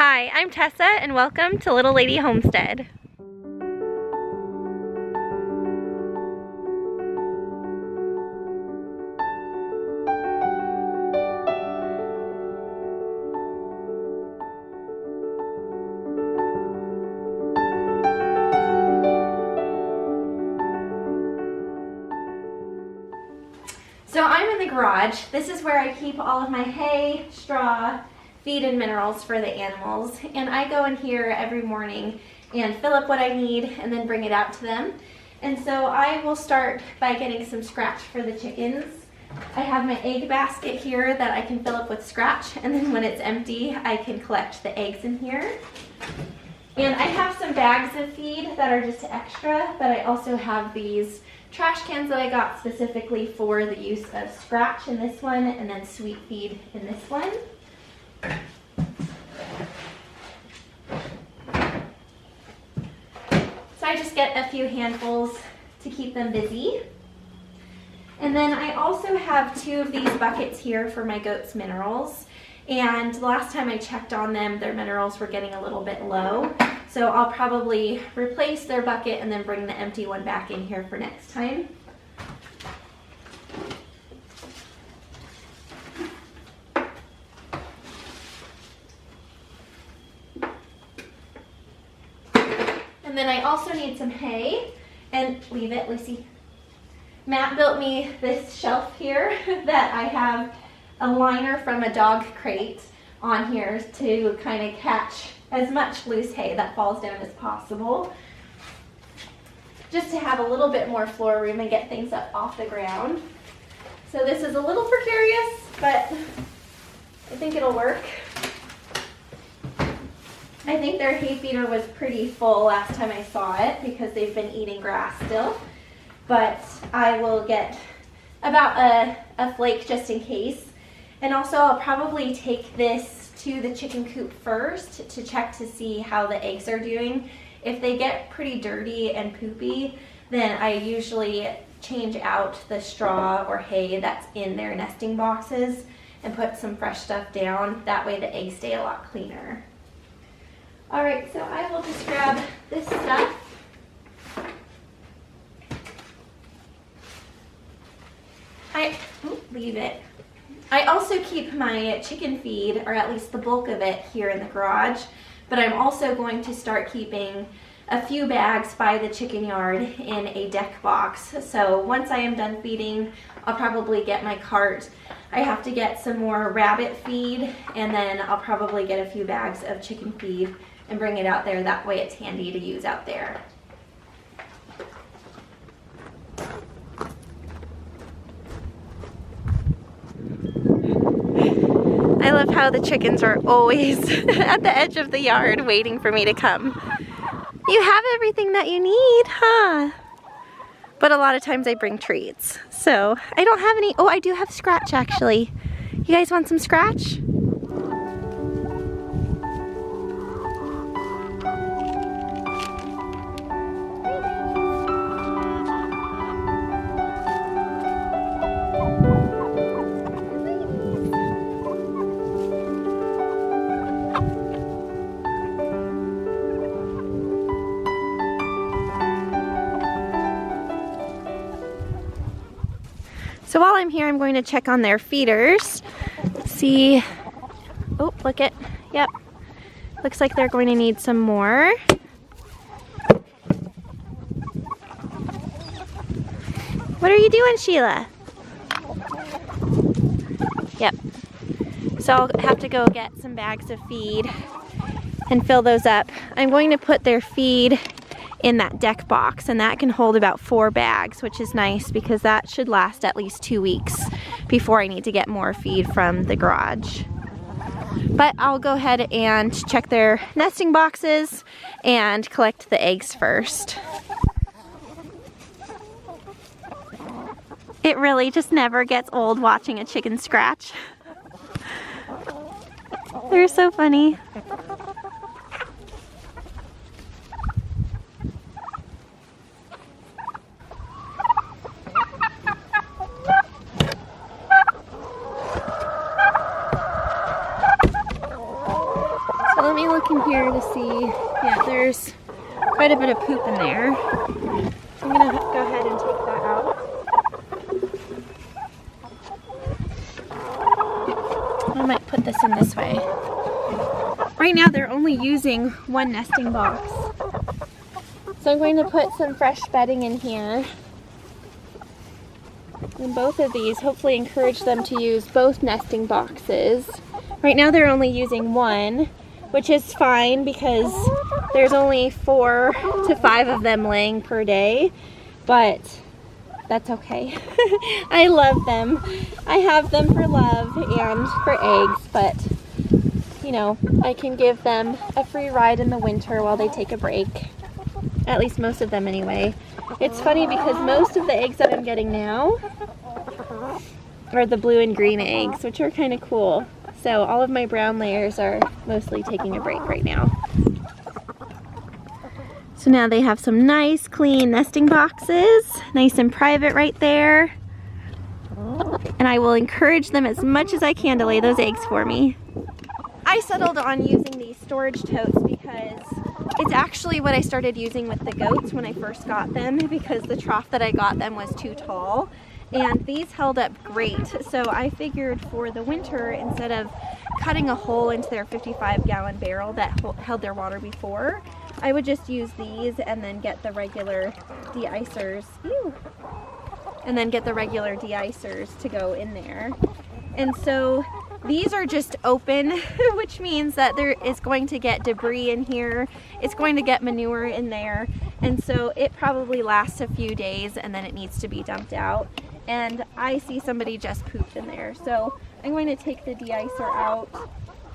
Hi, I'm Tessa and welcome to Little Lady Homestead. So I'm in the garage. This is where I keep all of my hay, straw, feed, and minerals for the animals. And I go in here every morning and fill up what I need and then bring it out to them. And so I will start by getting some scratch for the chickens. I have my egg basket here that I can fill up with scratch, and then when it's empty, I can collect the eggs in here. And I have some bags of feed that are just extra, but I also have these trash cans that I got specifically for the use of scratch in this one and then sweet feed in this one. So I just get a few handfuls to keep them busy. And then I also have two of these buckets here for my goats' minerals. And the last time I checked on them, their minerals were getting a little bit low. So I'll probably replace their bucket and then bring the empty one back in here for next time. And then I also need some hay, and leave it, Lucy. Matt built me this shelf here that I have a liner from a dog crate on here to kind of catch as much loose hay that falls down as possible, just to have a little bit more floor room and get things up off the ground. So this is a little precarious, but I think it'll work. I think their hay feeder was pretty full last time I saw it because they've been eating grass still, but I will get about a flake just in case. And also I'll probably take this to the chicken coop first to check to see how the eggs are doing. If they get pretty dirty and poopy, then I usually change out the straw or hay that's in their nesting boxes and put some fresh stuff down. That way the eggs stay a lot cleaner. All right, so I will just grab this stuff. Leave it. I also keep my chicken feed, or at least the bulk of it, here in the garage, but I'm also going to start keeping a few bags by the chicken yard in a deck box. So once I am done feeding, I'll probably get my cart. I have to get some more rabbit feed, and then I'll probably get a few bags of chicken feed and bring it out there. That way it's handy to use out there. I love how the chickens are always at the edge of the yard waiting for me to come. You have everything that you need, huh? But a lot of times I bring treats. So I don't have any. Oh, I do have scratch actually. You guys want some scratch? So while I'm here, I'm going to check on their feeders. See, oh, look at, yep. Looks like they're going to need some more. What are you doing, Sheila? Yep. So I'll have to go get some bags of feed and fill those up. I'm going to put their feed in that deck box, and that can hold about 4 bags, which is nice because that should last at least 2 weeks before I need to get more feed from the garage. But I'll go ahead and check their nesting boxes and collect the eggs first. It really just never gets old watching a chicken scratch. They're so funny. let me look in here to see. Yeah, there's quite a bit of poop in there. I'm gonna go ahead and take that out. I might put this in this way. Right now they're only using one nesting box. So I'm going to put some fresh bedding in here. And both of these, hopefully encourage them to use both nesting boxes. Right now they're only using one, which is fine because there's only 4 to 5 of them laying per day, but that's okay. I love them. I have them for love and for eggs, but you know, I can give them a free ride in the winter while they take a break. At least most of them anyway. It's funny because most of the eggs that I'm getting now are the blue and green eggs, which are kind of cool. So all of my brown layers are mostly taking a break right now. So now they have some nice clean nesting boxes, nice and private right there. And I will encourage them as much as I can to lay those eggs for me. I settled on using these storage totes because it's actually what I started using with the goats when I first got them, because the trough that I got them was too tall. And these held up great. So I figured for the winter, instead of cutting a hole into their 55-gallon barrel that held their water before, I would just use these and then get the regular de-icers. Ew. And then get the regular de-icers to go in there. And so these are just open, which means that there is going to get debris in here. It's going to get manure in there. And so it probably lasts a few days and then it needs to be dumped out. And I see somebody just pooped in there. So I'm going to take the de-icer out.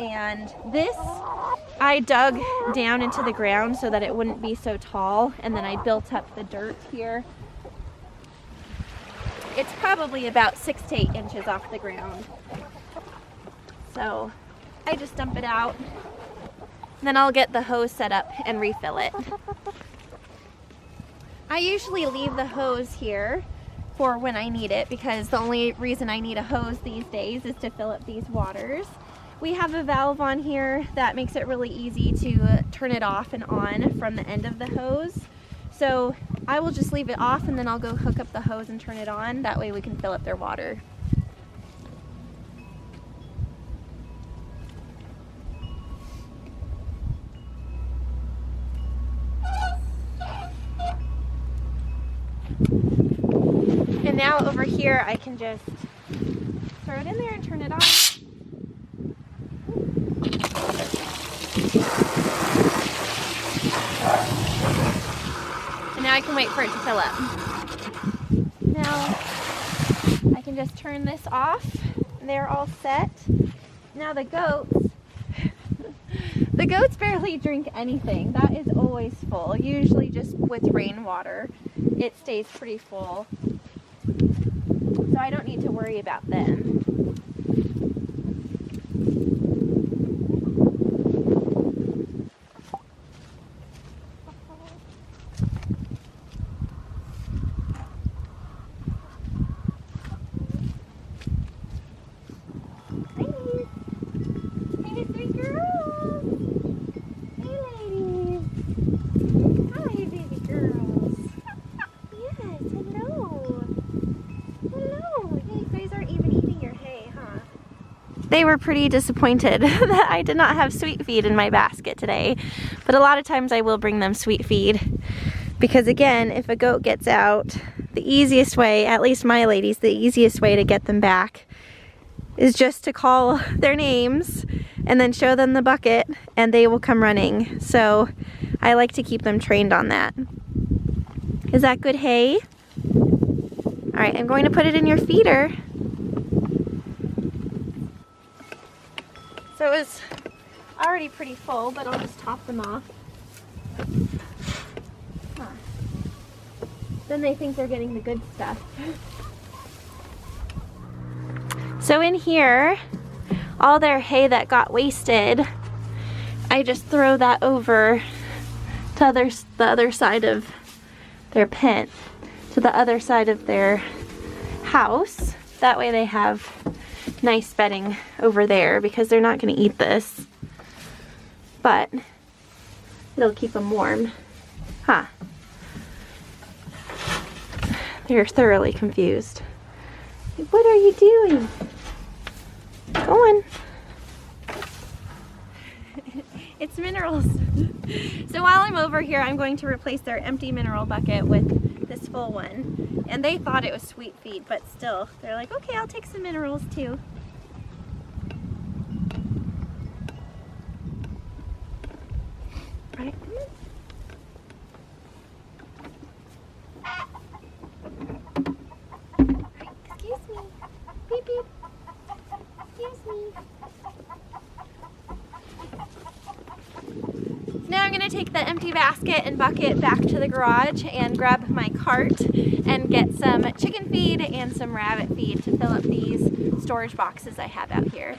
And this, I dug down into the ground so that it wouldn't be so tall. And then I built up the dirt here. It's probably about 6 to 8 inches off the ground. So I just dump it out. And then I'll get the hose set up and refill it. I usually leave the hose here for when I need it, because the only reason I need a hose these days is to fill up these waters. We have a valve on here that makes it really easy to turn it off and on from the end of the hose. So I will just leave it off and then I'll go hook up the hose and turn it on. That way we can fill up their water. And now over here I can just throw it in there and turn it on. And now I can wait for it to fill up. Now I can just turn this off. They're all set. Now the goats, the goats barely drink anything. That is always full. Usually just with rainwater, it stays pretty full. So I don't need to worry about them. They were pretty disappointed that I did not have sweet feed in my basket today. But a lot of times I will bring them sweet feed. Because again, if a goat gets out, the easiest way, at least my ladies, the easiest way to get them back is just to call their names and then show them the bucket and they will come running. So I like to keep them trained on that. Is that good hay? All right, I'm going to put it in your feeder. So it was already pretty full, but I'll just top them off. Huh. Then they think they're getting the good stuff. So in here, all their hay that got wasted, I just throw that over to the other side of their pen, to the other side of their house. That way they have nice bedding over there because they're not going to eat this. but it'll keep them warm. Huh. They're thoroughly confused. What are you doing? Go on. It's minerals. So while I'm over here, I'm going to replace their empty mineral bucket with this full one. And they thought it was sweet feed, but still, they're like, okay, I'll take some minerals too. Right, come on. Excuse me. Beep beep. Excuse me. Now I'm going to take the empty basket and bucket back to the garage and grab my cart and get some chicken feed and some rabbit feed to fill up these storage boxes I have out here.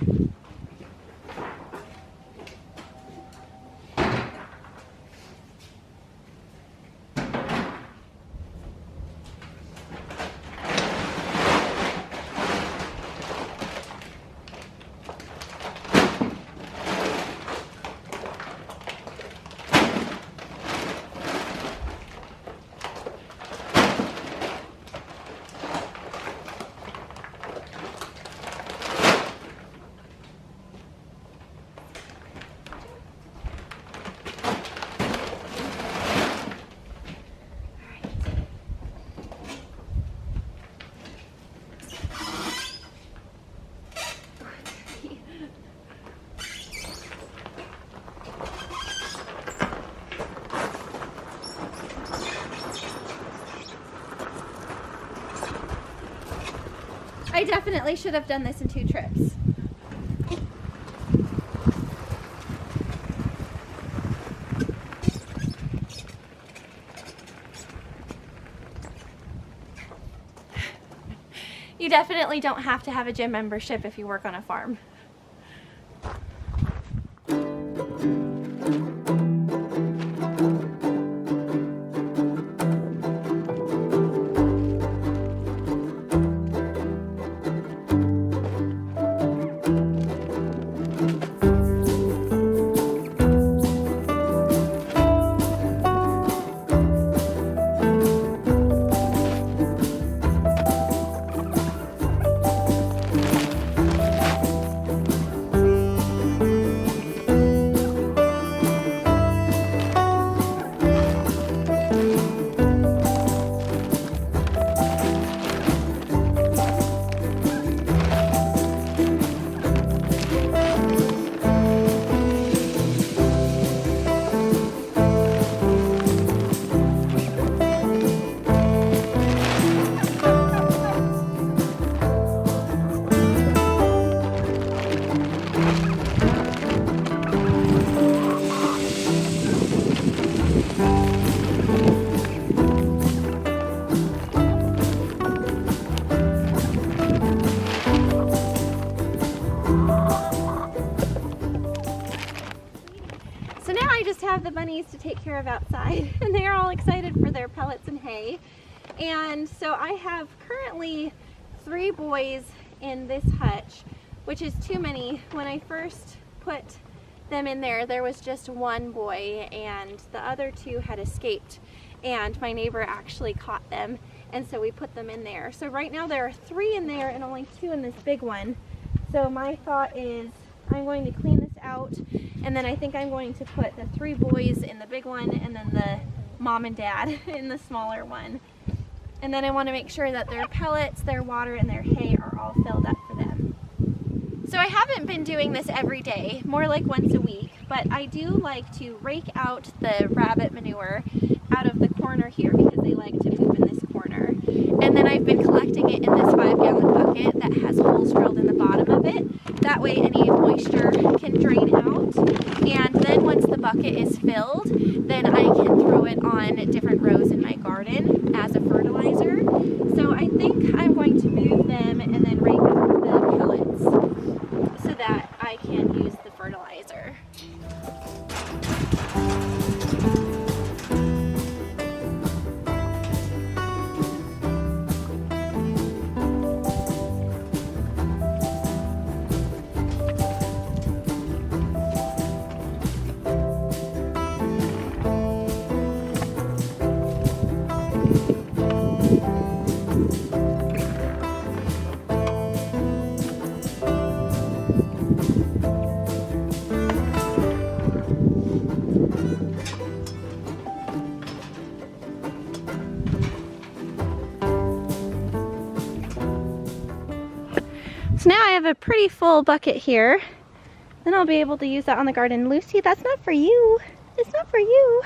I definitely should have done this in 2 trips. You definitely don't have to have a gym membership if you work on a farm. Have the bunnies to take care of outside, and they're all excited for their pellets and hay. And so I have currently 3 boys in this hutch, which is too many. When I first put them in there, there was just 1 boy, and the other 2 had escaped, and my neighbor actually caught them, and so we put them in there. So right now there are 3 in there and only 2 in this big one. So my thought is I'm going to clean this out, and then I think I'm going to put the 3 boys in the big one and then the mom and dad in the smaller one. And then I want to make sure that their pellets, their water, and their hay are all filled up for them. So I haven't been doing this every day, more like once a week, but I do like to rake out the rabbit manure out of the corner here because they like to poop in this corner. And then I've been collecting it in this 5-gallon bucket that has holes drilled in the bottom of it. That way any moisture can drain out. And then once the bucket is filled, then I can throw it on different rows in my garden as a fertilizer. So I think I'm going to move them and then rake out the pellets so that I can use the fertilizer. a pretty full bucket here. Then I'll be able to use that on the garden. Lucy, that's not for you. It's not for you.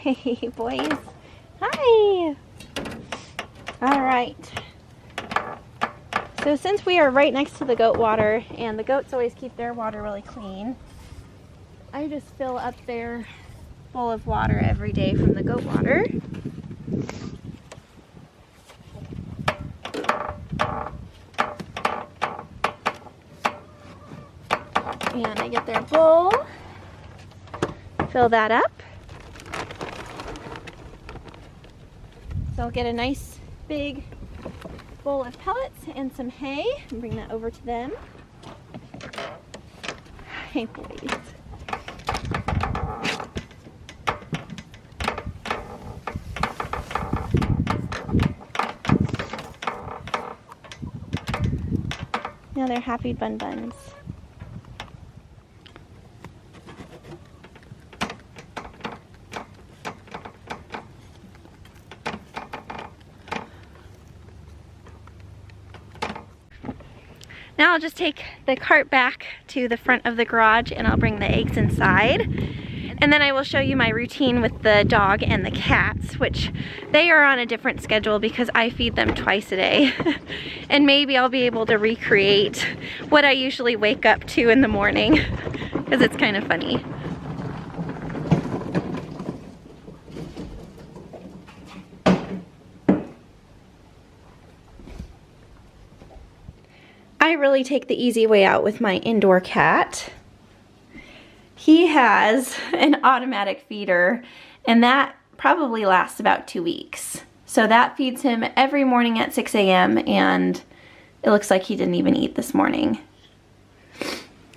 Hey boys. Hi. All right. So since we are right next to the goat water and the goats always keep their water really clean, I just fill up their bowl of water every day from the goat water. And I get their bowl, fill that up. So I'll get a nice big bowl of pellets and some hay and bring that over to them. Hey boys. Now they're happy bun buns. Now I'll just take the cart back to the front of the garage and I'll bring the eggs inside. And then I will show you my routine with the dog and the cats, which they are on a different schedule because I feed them twice a day. And maybe I'll be able to recreate what I usually wake up to in the morning because it's kind of funny. I really take the easy way out with my indoor cat. He has an automatic feeder and that probably lasts about 2 weeks. So that feeds him every morning at 6 a.m. and it looks like he didn't even eat this morning.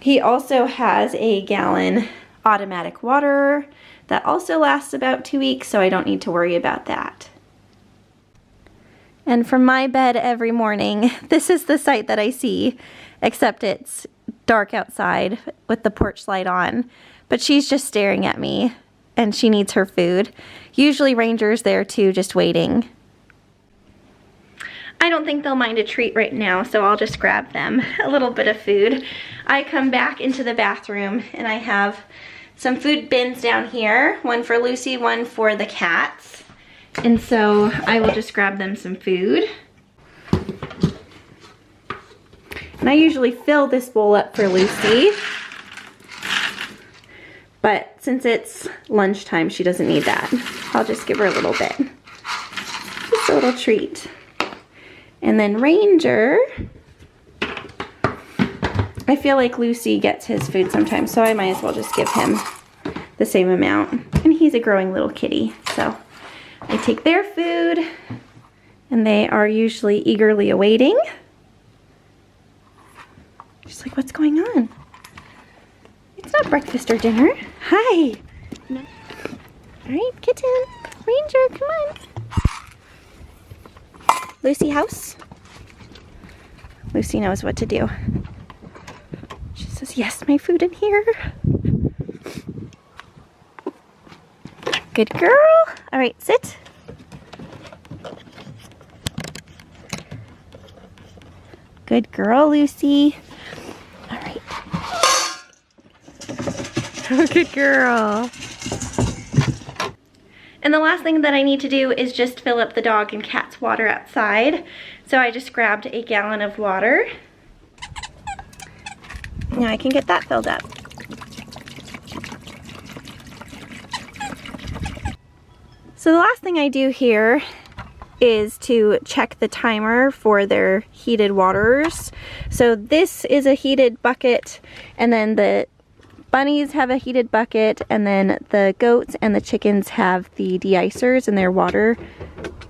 He also has a gallon automatic water that also lasts about 2 weeks, so I don't need to worry about that. And from my bed every morning, this is the sight that I see, except it's dark outside with the porch light on. But she's just staring at me and she needs her food. Usually Ranger's there too, just waiting. I don't think they'll mind a treat right now, so I'll just grab them a little bit of food. I come back into the bathroom and I have some food bins down here, one for Lucy, one for the cats. And so I will just grab them some food. And I usually fill this bowl up for Lucy. But since it's lunchtime, she doesn't need that. I'll just give her a little bit. Just a little treat. And then Ranger, I feel like Lucy gets his food sometimes, so I might as well just give him the same amount. And he's a growing little kitty, so I take their food, and they are usually eagerly awaiting. She's like, what's going on? It's not breakfast or dinner. Hi. No. All right, kitten. Ranger, come on. Lucy house. Lucy knows what to do. She says, yes, my food in here. Good girl. All right, sit. Good girl, Lucy. All right. Good girl. And the last thing that I need to do is just fill up the dog and cat's water outside. So I just grabbed a gallon of water. Now I can get that filled up. So the last thing I do here is to check the timer for their heated waters. So this is a heated bucket, and then the bunnies have a heated bucket, and then the goats and the chickens have the de-icers in their water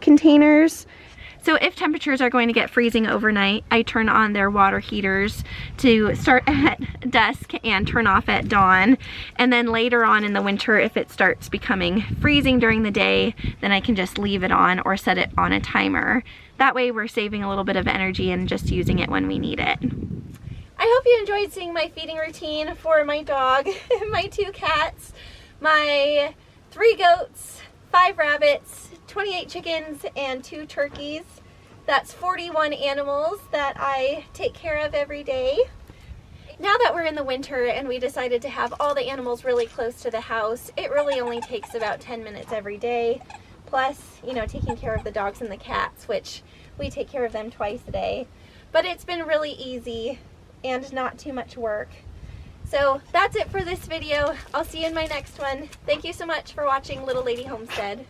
containers. So if temperatures are going to get freezing overnight, I turn on their water heaters to start at dusk and turn off at dawn. And then later on in the winter, if it starts becoming freezing during the day, then I can just leave it on or set it on a timer. That way we're saving a little bit of energy and just using it when we need it. I hope you enjoyed seeing my feeding routine for my dog, my 2 cats, my 3 goats, 5 rabbits, 28 chickens, and 2 turkeys. That's 41 animals that I take care of every day. Now that we're in the winter and we decided to have all the animals really close to the house, it really only takes about 10 minutes every day. Plus, you know, taking care of the dogs and the cats, which we take care of them twice a day. But it's been really easy and not too much work. So that's it for this video. I'll see you in my next one. Thank you so much for watching Little Lady Homestead.